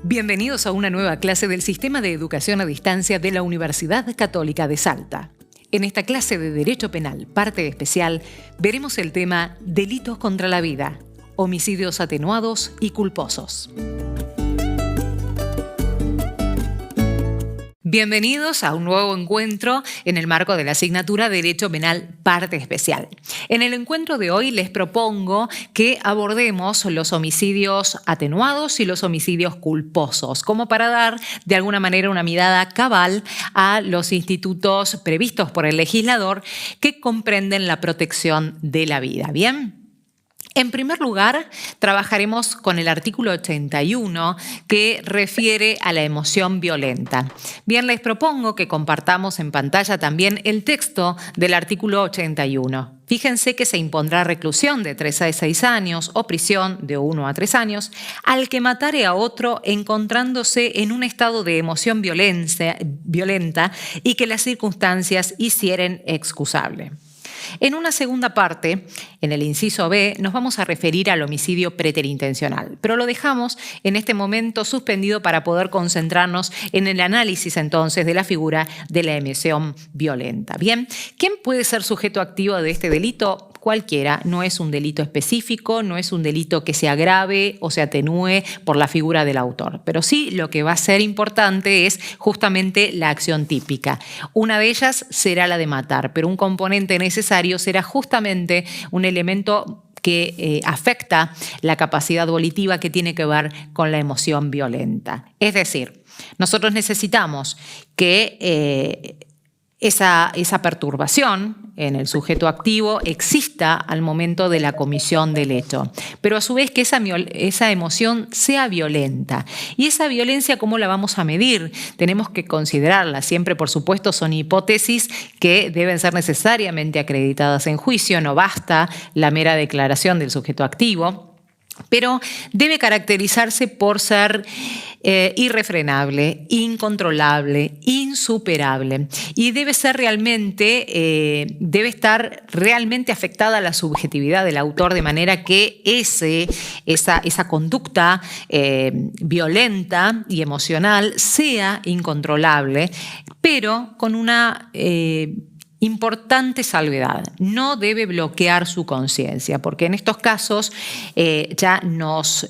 Bienvenidos a una nueva clase del Sistema de Educación a Distancia de la Universidad Católica de Salta. En esta clase de Derecho Penal, parte especial, veremos el tema Delitos contra la vida, homicidios atenuados y culposos. Bienvenidos a un nuevo encuentro en el marco de la asignatura Derecho Penal, parte especial. En el encuentro de hoy les propongo que abordemos los homicidios atenuados y los homicidios culposos, como para dar de alguna manera una mirada cabal a los institutos previstos por el legislador que comprenden la protección de la vida. ¿Bien? En primer lugar, trabajaremos con el artículo 81 que refiere a la emoción violenta. Bien, les propongo que compartamos en pantalla también el texto del artículo 81. Fíjense que se impondrá reclusión de 3 a 6 años o prisión de 1 a 3 años al que matare a otro encontrándose en un estado de emoción violenta y que las circunstancias hicieren excusable. En una segunda parte, en el inciso B, nos vamos a referir al homicidio preterintencional, pero lo dejamos en este momento suspendido para poder concentrarnos en el análisis entonces de la figura de la emoción violenta. Bien, ¿quién puede ser sujeto activo de este delito? Cualquiera, no es un delito específico, no es un delito que se agrave o se atenúe por la figura del autor, pero sí lo que va a ser importante es justamente la acción típica. Una de ellas será la de matar, pero un componente necesario será justamente un elemento que afecta la capacidad volitiva que tiene que ver con la emoción violenta. Es decir, nosotros necesitamos que esa perturbación en el sujeto activo exista al momento de la comisión del hecho, pero a su vez que esa emoción sea violenta. Y esa violencia, ¿cómo la vamos a medir? Tenemos que considerarla. Siempre, por supuesto, son hipótesis que deben ser necesariamente acreditadas en juicio. No basta la mera declaración del sujeto activo, pero debe caracterizarse por ser irrefrenable, incontrolable, insuperable, y debe estar realmente afectada la subjetividad del autor, de manera que esa conducta violenta y emocional sea incontrolable, pero con una importante salvedad: no debe bloquear su conciencia, porque en estos casos ya nos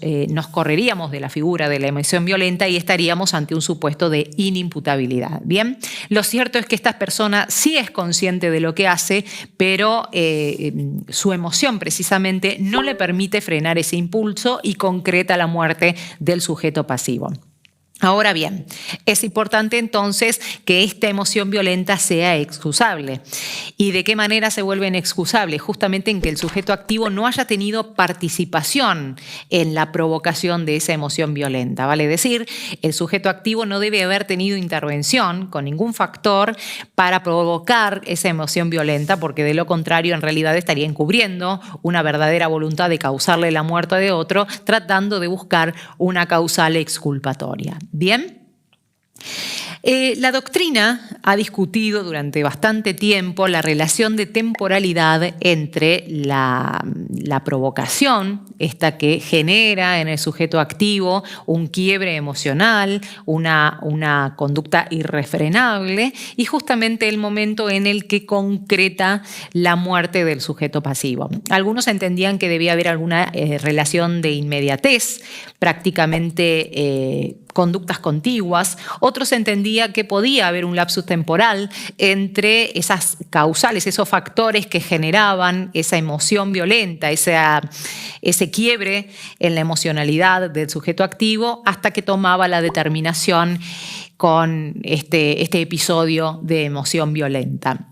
correríamos de la figura de la emoción violenta y estaríamos ante un supuesto de inimputabilidad. Bien, lo cierto es que esta persona sí es consciente de lo que hace, pero su emoción precisamente no le permite frenar ese impulso y concreta la muerte del sujeto pasivo. Ahora bien, es importante entonces que esta emoción violenta sea excusable. ¿Y de qué manera se vuelve inexcusable? Justamente en que el sujeto activo no haya tenido participación en la provocación de esa emoción violenta. Vale decir, el sujeto activo no debe haber tenido intervención con ningún factor para provocar esa emoción violenta, porque de lo contrario en realidad estaría encubriendo una verdadera voluntad de causarle la muerte de otro, tratando de buscar una causal exculpatoria. Bien. La doctrina ha discutido durante bastante tiempo la relación de temporalidad entre la provocación, esta que genera en el sujeto activo un quiebre emocional, una conducta irrefrenable, y justamente el momento en el que concreta la muerte del sujeto pasivo. Algunos entendían que debía haber alguna relación de inmediatez, prácticamente conductas contiguas. Otros entendían que podía haber un lapsus temporal entre esas causales, esos factores que generaban esa emoción violenta, ese quiebre en la emocionalidad del sujeto activo, hasta que tomaba la determinación con este episodio de emoción violenta.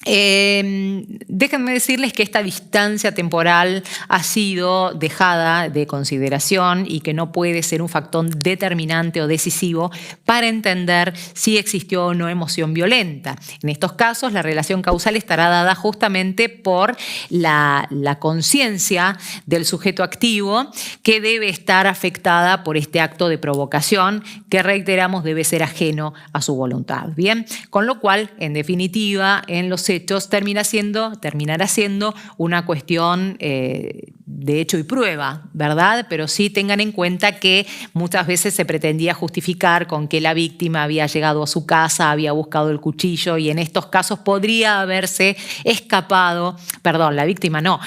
Déjenme decirles que esta distancia temporal ha sido dejada de consideración y que no puede ser un factor determinante o decisivo para entender si existió o no emoción violenta. En estos casos, la relación causal estará dada justamente por la conciencia del sujeto activo, que debe estar afectada por este acto de provocación que, reiteramos, debe ser ajeno a su voluntad. Bien, con lo cual, en definitiva, en los hechos terminará siendo una cuestión de hecho y prueba, ¿verdad? Pero sí tengan en cuenta que muchas veces se pretendía justificar con que la víctima había llegado a su casa, había buscado el cuchillo y en estos casos podría haberse escapado, perdón, la víctima no,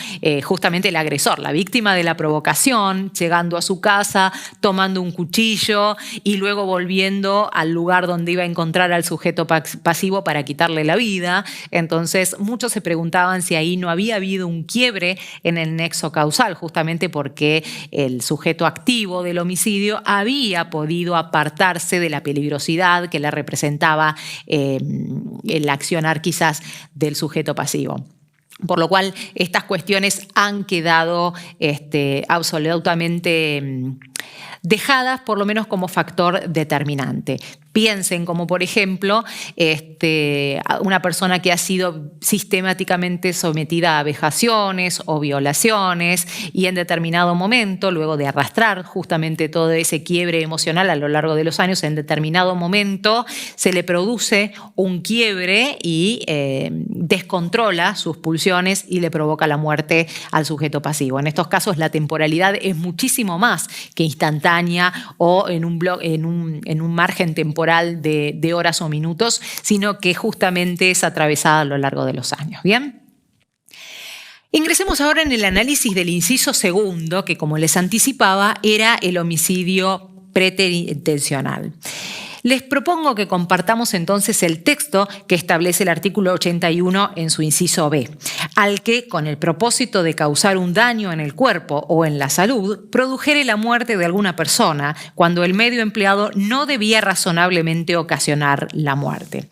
justamente el agresor, la víctima de la provocación, llegando a su casa, tomando un cuchillo y luego volviendo al lugar donde iba a encontrar al sujeto pasivo para quitarle la vida. Entonces, muchos se preguntaban si ahí no había habido un quiebre en el nexo causal, justamente porque el sujeto activo del homicidio había podido apartarse de la peligrosidad que le representaba el accionar quizás del sujeto pasivo. Por lo cual, estas cuestiones han quedado absolutamente dejadas, por lo menos como factor determinante. Piensen como, por ejemplo, una persona que ha sido sistemáticamente sometida a vejaciones o violaciones y en determinado momento, luego de arrastrar justamente todo ese quiebre emocional a lo largo de los años, en determinado momento se le produce un quiebre y descontrola sus pulsiones y le provoca la muerte al sujeto pasivo. En estos casos la temporalidad es muchísimo más que instantánea o en un margen temporal de horas o minutos, sino que justamente es atravesada a lo largo de los años. ¿Bien? Ingresemos ahora en el análisis del inciso segundo, que como les anticipaba, era el homicidio preterintencional. Les propongo que compartamos entonces el texto que establece el artículo 81 en su inciso B, al que, con el propósito de causar un daño en el cuerpo o en la salud, produjere la muerte de alguna persona cuando el medio empleado no debía razonablemente ocasionar la muerte.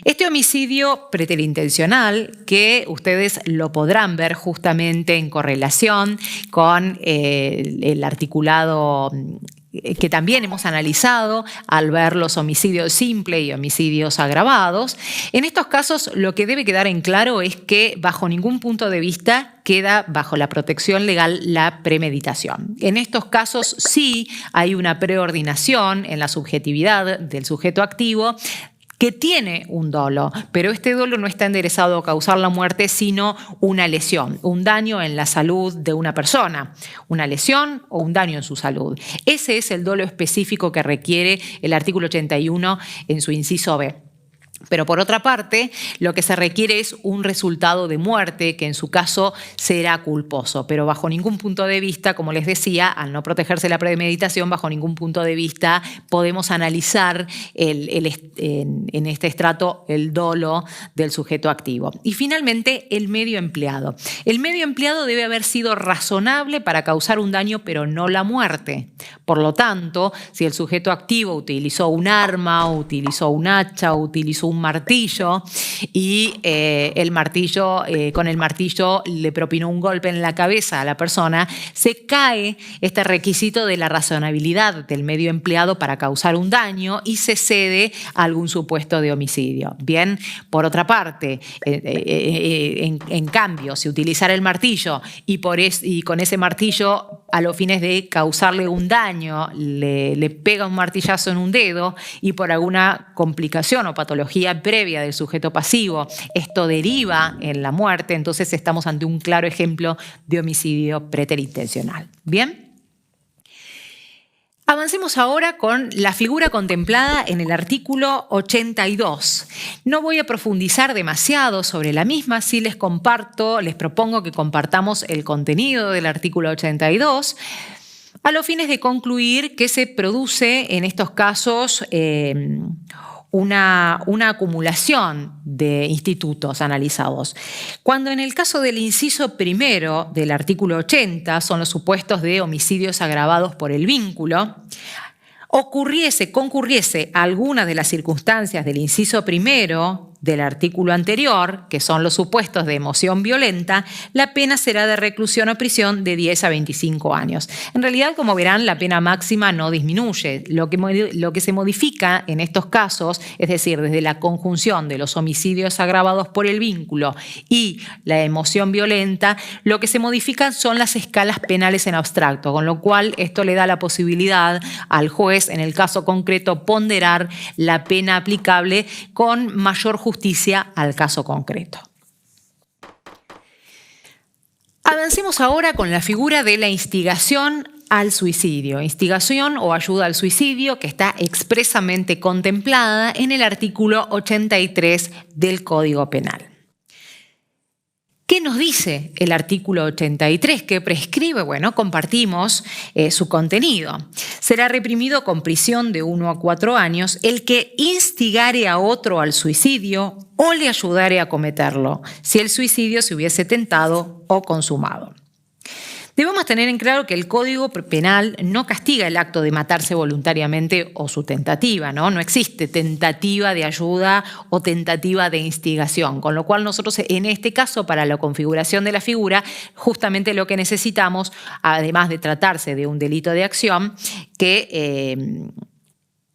Este homicidio preterintencional, que ustedes lo podrán ver justamente en correlación con el articulado que también hemos analizado al ver los homicidios simples y homicidios agravados. En estos casos lo que debe quedar en claro es que bajo ningún punto de vista queda bajo la protección legal la premeditación. En estos casos sí hay una preordinación en la subjetividad del sujeto activo que tiene un dolo, pero este dolo no está enderezado a causar la muerte, sino una lesión, un daño en la salud de una persona, una lesión o un daño en su salud. Ese es el dolo específico que requiere el artículo 81 en su inciso B. Pero por otra parte, lo que se requiere es un resultado de muerte que en su caso será culposo, pero bajo ningún punto de vista, como les decía, al no protegerse la premeditación, bajo ningún punto de vista podemos analizar en este estrato el dolo del sujeto activo. Y finalmente, el medio empleado. El medio empleado debe haber sido razonable para causar un daño, pero no la muerte. Por lo tanto, si el sujeto activo utilizó un arma, o utilizó un hacha, o utilizó un martillo y con el martillo le propinó un golpe en la cabeza a la persona, se cae este requisito de la razonabilidad del medio empleado para causar un daño y se cede a algún supuesto de homicidio. Bien, por otra parte, en cambio, si utilizara el martillo y con ese martillo a los fines de causarle un daño le pega un martillazo en un dedo y por alguna complicación o patología previa del sujeto pasivo, esto deriva en la muerte, entonces estamos ante un claro ejemplo de homicidio preterintencional. ¿Bien? Avancemos ahora con la figura contemplada en el artículo 82. No voy a profundizar demasiado sobre la misma, sí les propongo que compartamos el contenido del artículo 82 a los fines de concluir que se produce en estos casos una acumulación de institutos analizados. Cuando en el caso del inciso primero del artículo 80 son los supuestos de homicidios agravados por el vínculo, concurriese alguna de las circunstancias del inciso primero del artículo anterior, que son los supuestos de emoción violenta, la pena será de reclusión o prisión de 10 a 25 años. En realidad, como verán, la pena máxima no disminuye. Lo que se modifica en estos casos, es decir, desde la conjunción de los homicidios agravados por el vínculo y la emoción violenta, lo que se modifican son las escalas penales en abstracto, con lo cual esto le da la posibilidad al juez, en el caso concreto, ponderar la pena aplicable con mayor justicia al caso concreto. Avancemos ahora con la figura de la instigación al suicidio. Instigación o ayuda al suicidio que está expresamente contemplada en el artículo 83 del Código Penal. ¿Qué nos dice el artículo 83? ¿Qué prescribe? Bueno, compartimos su contenido. Será reprimido con prisión de 1 a 4 años el que instigare a otro al suicidio o le ayudare a cometerlo, si el suicidio se hubiese tentado o consumado. Debemos tener en claro que el Código Penal no castiga el acto de matarse voluntariamente o su tentativa, ¿no? No existe tentativa de ayuda o tentativa de instigación, con lo cual nosotros en este caso, para la configuración de la figura, justamente lo que necesitamos, además de tratarse de un delito de acción, que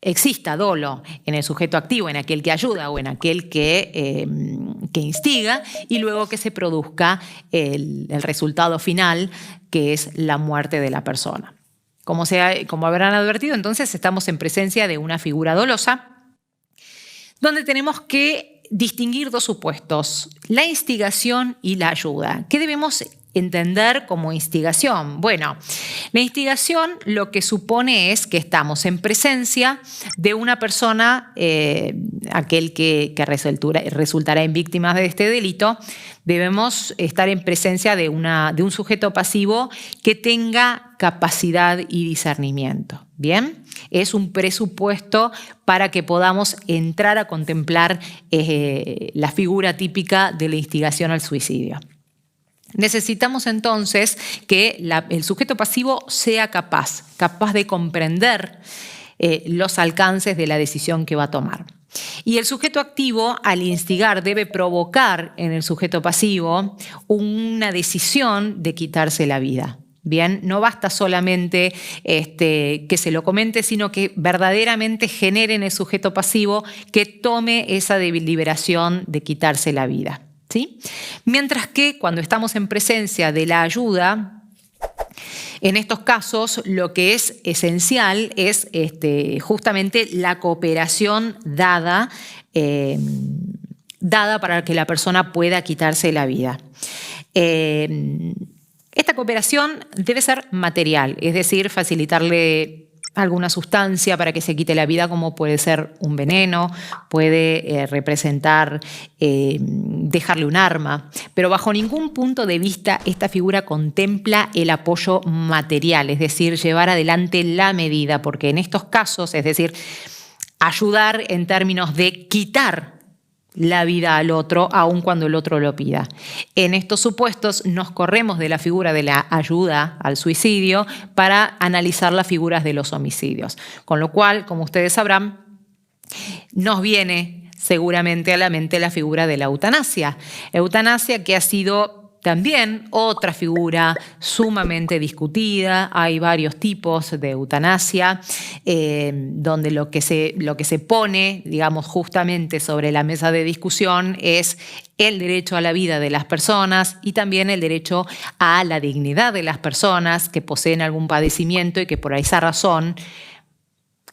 exista dolo en el sujeto activo, en aquel que ayuda o en aquel que instiga, y luego que se produzca el resultado final, que es la muerte de la persona. Como habrán advertido, entonces estamos en presencia de una figura dolosa, donde tenemos que distinguir dos supuestos, la instigación y la ayuda. ¿Qué debemos entender como instigación? Bueno, la instigación lo que supone es que estamos en presencia de una persona, aquel que resultará en víctima de este delito, debemos estar en presencia de un sujeto pasivo que tenga capacidad y discernimiento. ¿Bien? Es un presupuesto para que podamos entrar a contemplar la figura típica de la instigación al suicidio. Necesitamos entonces que el sujeto pasivo sea capaz de comprender los alcances de la decisión que va a tomar. Y el sujeto activo, al instigar, debe provocar en el sujeto pasivo una decisión de quitarse la vida. Bien, no basta solamente que se lo comente, sino que verdaderamente genere en el sujeto pasivo que tome esa deliberación de quitarse la vida. ¿Sí? Mientras que cuando estamos en presencia de la ayuda, en estos casos lo que es esencial es justamente la cooperación dada para que la persona pueda quitarse la vida. Esta cooperación debe ser material, es decir, facilitarle alguna sustancia para que se quite la vida, como puede ser un veneno, puede representar dejarle un arma, pero bajo ningún punto de vista esta figura contempla el apoyo material, es decir, llevar adelante la medida, porque en estos casos, es decir, ayudar en términos de quitar la vida al otro, aun cuando el otro lo pida. En estos supuestos nos corremos de la figura de la ayuda al suicidio para analizar las figuras de los homicidios. Con lo cual, como ustedes sabrán, nos viene seguramente a la mente la figura de la eutanasia. Eutanasia que ha sido también otra figura sumamente discutida. Hay varios tipos de eutanasia, donde lo que se pone, digamos, justamente sobre la mesa de discusión es el derecho a la vida de las personas y también el derecho a la dignidad de las personas que poseen algún padecimiento y que por esa razón,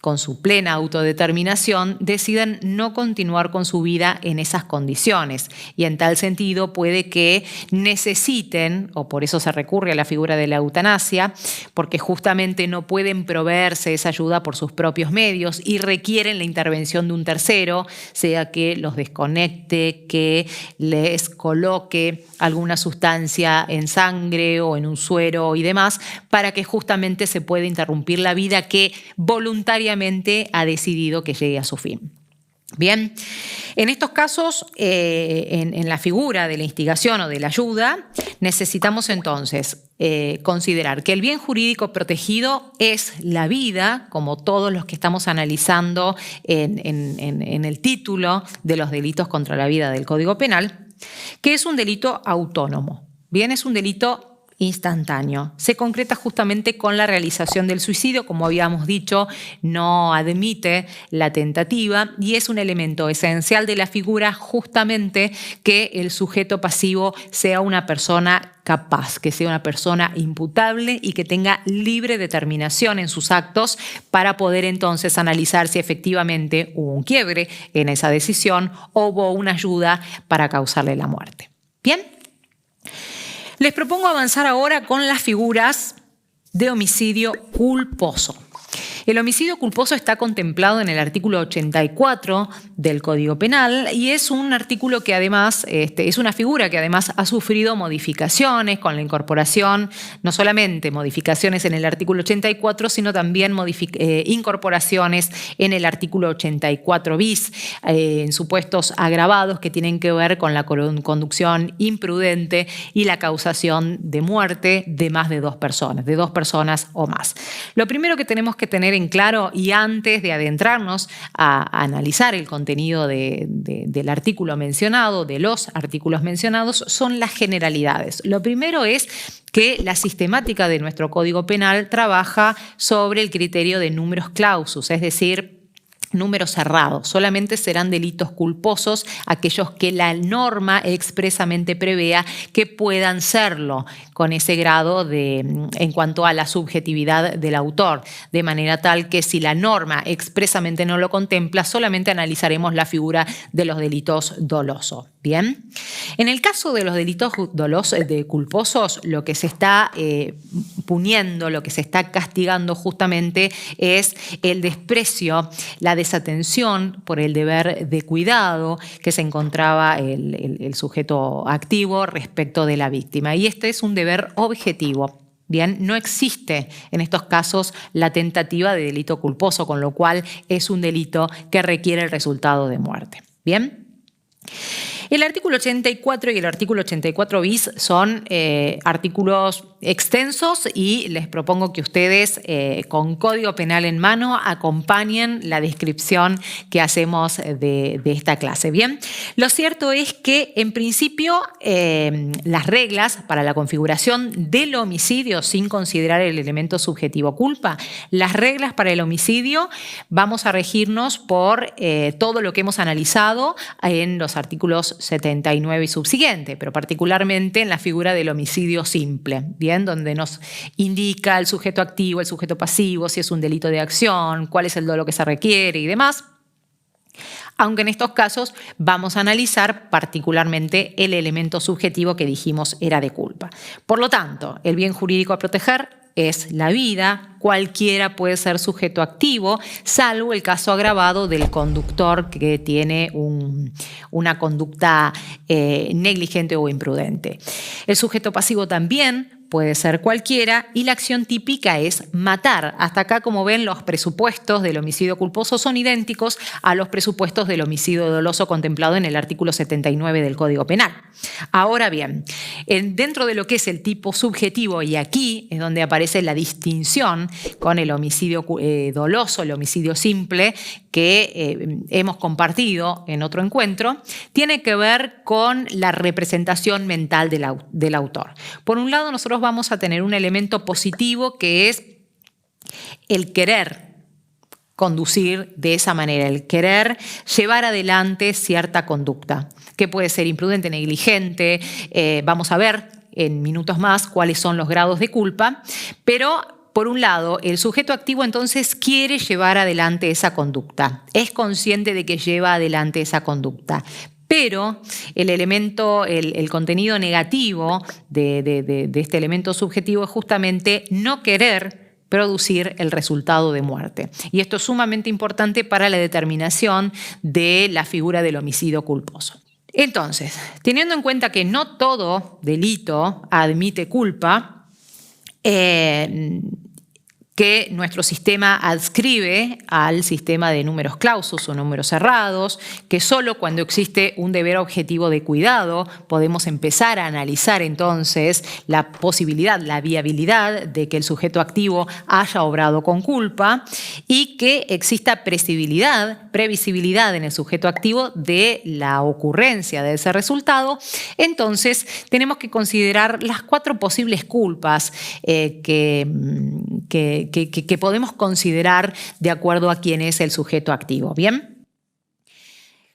con su plena autodeterminación, deciden no continuar con su vida en esas condiciones. Y en tal sentido puede que necesiten, o por eso se recurre a la figura de la eutanasia, porque justamente no pueden proveerse esa ayuda por sus propios medios y requieren la intervención de un tercero, sea que los desconecte, que les coloque alguna sustancia en sangre o en un suero y demás, para que justamente se pueda interrumpir la vida que voluntariamente ha decidido que llegue a su fin. Bien, en estos casos, en la figura de la instigación o de la ayuda, necesitamos entonces considerar que el bien jurídico protegido es la vida, como todos los que estamos analizando en el título de los delitos contra la vida del Código Penal, que es un delito autónomo. Bien, es un delito instantáneo. Se concreta justamente con la realización del suicidio, como habíamos dicho, no admite la tentativa y es un elemento esencial de la figura justamente que el sujeto pasivo sea una persona capaz, que sea una persona imputable y que tenga libre determinación en sus actos para poder entonces analizar si efectivamente hubo un quiebre en esa decisión o hubo una ayuda para causarle la muerte. Bien. Les propongo avanzar ahora con las figuras de homicidio culposo. El homicidio culposo está contemplado en el artículo 84 del Código Penal y es un artículo que además, es una figura que además ha sufrido modificaciones con la incorporación, no solamente modificaciones en el artículo 84, sino también incorporaciones en el artículo 84 bis, en supuestos agravados que tienen que ver con la conducción imprudente y la causación de muerte de más de dos personas o más. Lo primero que tenemos que tener en claro, y antes de adentrarnos a analizar el contenido del artículo mencionado, de los artículos mencionados, son las generalidades. Lo primero es que la sistemática de nuestro Código Penal trabaja sobre el criterio de numerus clausus, es decir, números cerrados. Solamente serán delitos culposos aquellos que la norma expresamente prevea que puedan serlo con ese grado en cuanto a la subjetividad del autor, de manera tal que si la norma expresamente no lo contempla, solamente analizaremos la figura de los delitos dolosos. Bien, en el caso de los delitos culposos, lo que se está puniendo, lo que se está castigando justamente es el desprecio, la desatención por el deber de cuidado que se encontraba el sujeto activo respecto de la víctima. Y este es un deber objetivo. Bien, no existe en estos casos la tentativa de delito culposo, con lo cual es un delito que requiere el resultado de muerte. Bien. El artículo 84 y el artículo 84 bis son artículos extensos y les propongo que ustedes con Código Penal en mano acompañen la descripción que hacemos de esta clase. Bien, lo cierto es que en principio las reglas para la configuración del homicidio sin considerar el elemento subjetivo culpa, las reglas para el homicidio vamos a regirnos por todo lo que hemos analizado en los artículos 79 y subsiguiente, pero particularmente en la figura del homicidio simple, ¿bien? Donde nos indica el sujeto activo, el sujeto pasivo, si es un delito de acción, cuál es el dolo que se requiere y demás. Aunque en estos casos vamos a analizar particularmente el elemento subjetivo que dijimos era de culpa. Por lo tanto, el bien jurídico a proteger es la vida, cualquiera puede ser sujeto activo, salvo el caso agravado del conductor que tiene una conducta negligente o imprudente. El sujeto pasivo también puede ser cualquiera y la acción típica es matar. Hasta acá, como ven, los presupuestos del homicidio culposo son idénticos a los presupuestos del homicidio doloso contemplado en el artículo 79 del Código Penal. Ahora bien, dentro de lo que es el tipo subjetivo, y aquí es donde aparece la distinción con el homicidio doloso, el homicidio simple, que hemos compartido en otro encuentro, tiene que ver con la representación mental del autor. Por un lado, nosotros vamos a tener un elemento positivo que es el querer conducir de esa manera, el querer llevar adelante cierta conducta, que puede ser imprudente, negligente. Vamos a ver en minutos más cuáles son los grados de culpa, pero por un lado, el sujeto activo entonces quiere llevar adelante esa conducta, es consciente de que lleva adelante esa conducta, pero el contenido negativo de este elemento subjetivo es justamente no querer producir el resultado de muerte. Y esto es sumamente importante para la determinación de la figura del homicidio culposo. Entonces, teniendo en cuenta que no todo delito admite culpa, que nuestro sistema adscribe al sistema de números clausus o números cerrados, que solo cuando existe un deber objetivo de cuidado podemos empezar a analizar entonces la posibilidad, la viabilidad de que el sujeto activo haya obrado con culpa y que exista previsibilidad en el sujeto activo de la ocurrencia de ese resultado. Entonces tenemos que considerar las 4 posibles culpas que podemos considerar de acuerdo a quién es el sujeto activo. ¿Bien?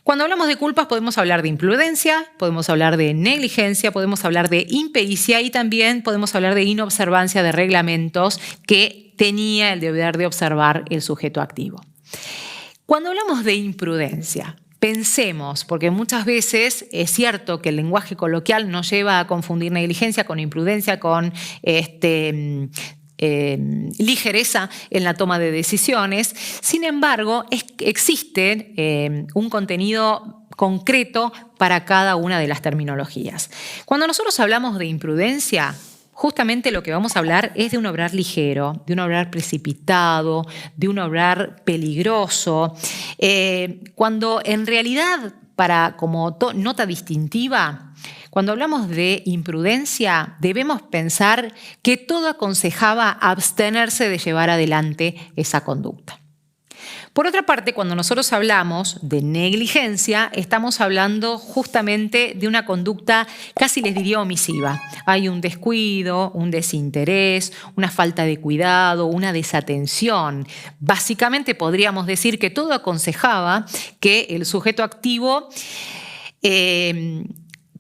Cuando hablamos de culpas podemos hablar de imprudencia, podemos hablar de negligencia, podemos hablar de impericia y también podemos hablar de inobservancia de reglamentos que tenía el deber de observar el sujeto activo. Cuando hablamos de imprudencia, Pensemos, porque muchas veces es cierto que el lenguaje coloquial nos lleva a confundir negligencia con imprudencia, con ligereza en la toma de decisiones. Sin embargo, existe un contenido concreto para cada una de las terminologías. Cuando nosotros hablamos de imprudencia, justamente lo que vamos a hablar es de un obrar ligero, de un obrar precipitado, de un obrar peligroso, cuando en realidad, como nota distintiva, cuando hablamos de imprudencia, debemos pensar que todo aconsejaba abstenerse de llevar adelante esa conducta. Por otra parte, cuando nosotros hablamos de negligencia, estamos hablando justamente de una conducta, casi les diría omisiva. Hay un descuido, un desinterés, una falta de cuidado, una desatención. Básicamente podríamos decir que todo aconsejaba que el sujeto activo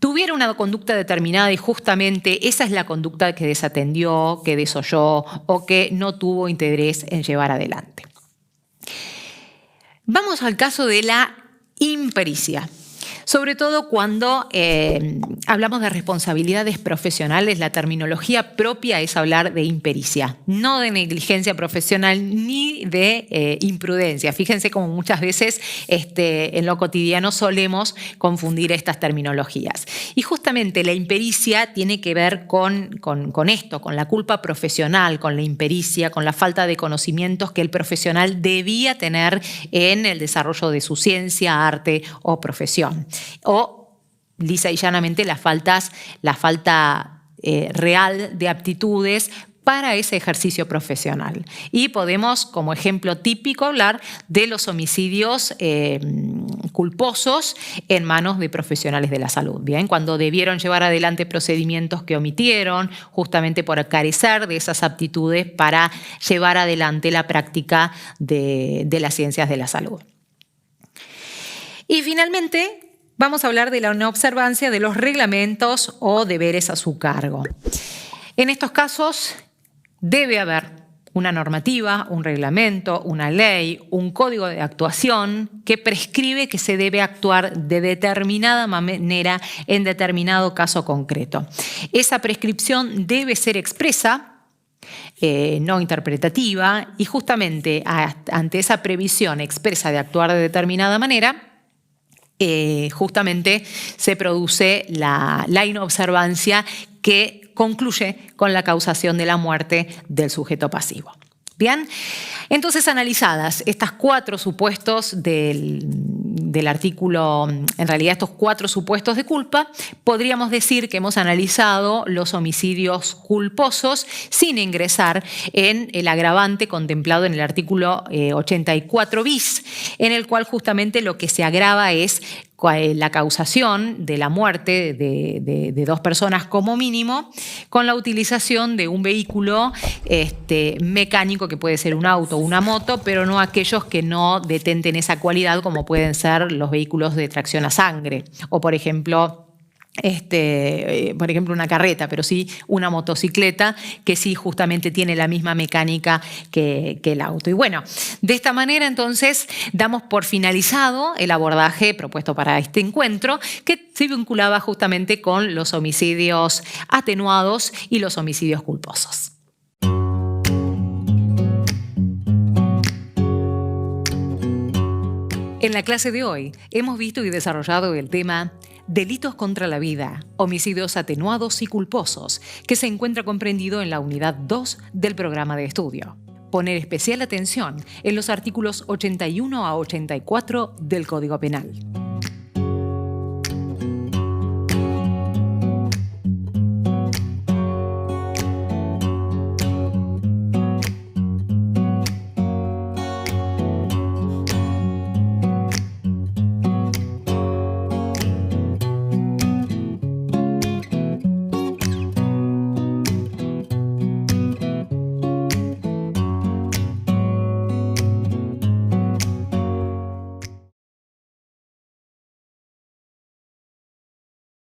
tuviera una conducta determinada y justamente esa es la conducta que desatendió, que desoyó o que no tuvo interés en llevar adelante. Vamos al caso de la impericia. Sobre todo cuando hablamos de responsabilidades profesionales, la terminología propia es hablar de impericia, no de negligencia profesional ni de imprudencia. Fíjense cómo muchas veces en lo cotidiano solemos confundir estas terminologías. Y justamente la impericia tiene que ver con esto, con la culpa profesional, con la impericia, con la falta de conocimientos que el profesional debía tener en el desarrollo de su ciencia, arte o profesión. O, lisa y llanamente, la falta real de aptitudes para ese ejercicio profesional. Y podemos, como ejemplo típico, hablar de los homicidios culposos en manos de profesionales de la salud. Bien, cuando debieron llevar adelante procedimientos que omitieron, justamente por carecer de esas aptitudes para llevar adelante la práctica de las ciencias de la salud. Y finalmente, vamos a hablar de la no observancia de los reglamentos o deberes a su cargo. En estos casos debe haber una normativa, un reglamento, una ley, un código de actuación que prescribe que se debe actuar de determinada manera en determinado caso concreto. Esa prescripción debe ser expresa, no interpretativa, y justamente ante esa previsión expresa de actuar de determinada manera, justamente se produce la inobservancia que concluye con la causación de la muerte del sujeto pasivo. Bien, entonces analizadas estas 4 supuestos del artículo, en realidad estos 4 supuestos de culpa, podríamos decir que hemos analizado los homicidios culposos sin ingresar en el agravante contemplado en el artículo 84 bis, en el cual justamente lo que se agrava es la causación de la muerte de 2 personas como mínimo con la utilización de un vehículo mecánico que puede ser un auto o una moto, pero no aquellos que no detenten esa cualidad como pueden ser los vehículos de tracción a sangre o por ejemplo una carreta, pero sí una motocicleta que sí justamente tiene la misma mecánica que el auto. Y bueno, de esta manera entonces damos por finalizado el abordaje propuesto para este encuentro que se vinculaba justamente con los homicidios atenuados y los homicidios culposos. En la clase de hoy hemos visto y desarrollado el tema Delitos contra la vida, homicidios atenuados y culposos, que se encuentra comprendido en la unidad 2 del programa de estudio. Poner especial atención en los artículos 81 a 84 del Código Penal.